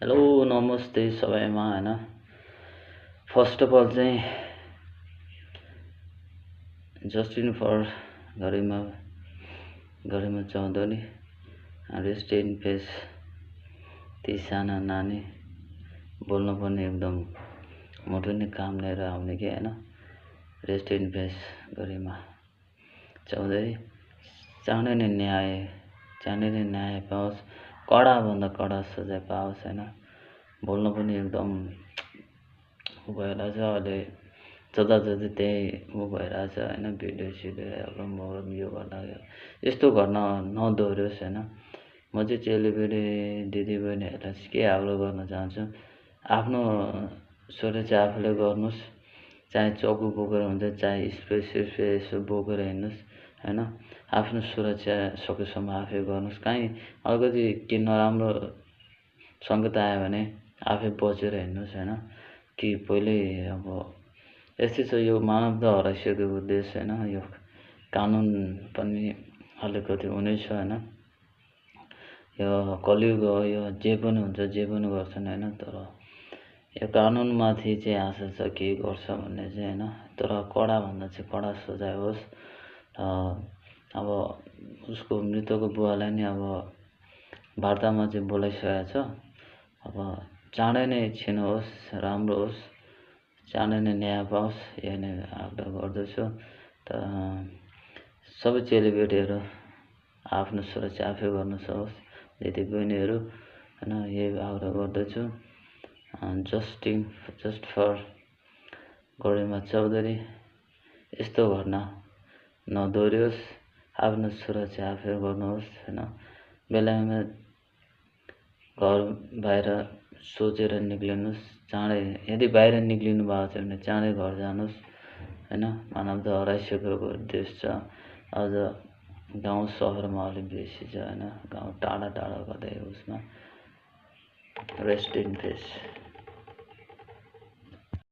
Hello नमस्ते सबैमा हैन। फर्स्ट अफ अल चाहिँ just in for Garima Chaudhary rest in peace. ती साना नानी बोल्न पनि एकदम मोटो नै काम लिएर आउने कि हैन। रेस्ट इन पेस गरिमा चौधरी। चाँडै नै न्याय पाओस्, कडाभन्दा कडा सजाय पाओस् हैन। बोल्न पनि एकदम भइरहेछ अहिले, जताजति त्यही भइरहेछ हैन। भिडियो यो गर्दा यस्तो घटना नदोहोरियोस् हैन। म चाहिँ चेलीबेटी दिदीबहिनीहरूलाई के आग्रह गर्न चाहन्छु, आफ्नो सुरक्षा आफूले गर्नुहोस्। चाहे चक्कु बोकेर हुन्छ, चाहे स्प्रे यसो बोकेर हिँड्नुहोस् हैन। आफ्नो सुरक्षा सकेसम्म आफै गर्नुहोस्। काहीँ अलिकति के नराम्रो सङ्केत आयो भने आफै बचेर हिँड्नुहोस् हैन। कि पहिल्यै अब यस्तै छ, यो मानवता हराइसकेको देश हैन। यो कानुन पनि अलिकति हुनै छ हैन। यो कलियुग हो, यो जे पनि हुन्छ, जे पनि गर्छन् हैन। तर यो कानुनमाथि चाहिँ आशा छ के गर्छ भन्ने चाहिँ हैन। तर कडाभन्दा चाहिँ कडा सजाय होस्। अब उसको मृतकको बुवालाई नि अब वार्तामा चाहिँ बोलाइसकेको छ। अब चाँडै नै छिनोस्, राम्रो होस्, चाँडै नै न्याय पाओस्, यही नै आग्रह गर्दछु। त सबै चेलीबेटीहरू आफ्नो सुरक्षा आफै गर्न सकोस्, दिदीबहिनीहरू हैन, यही आग्रह गर्दछु। जस्ट फर गरिमा चौधरी, यस्तो घटना नदोहोरियोस्। आफ्नो सुरक्षा आफै गर्नुहोस् हैन। बेलामा घर बाहिर सोचेर निक्लिनुहोस्। चाँडै यदि बाहिर निक्लिनु भएको छ भने चाँडै घर जानुहोस् हैन। मानवता हराइसकेको देश छ। अझ गाउँ सहरमा अलिक बेसी छ हैन। गाउँ टाढा कतै उसमा। रेस्ट इन पेस।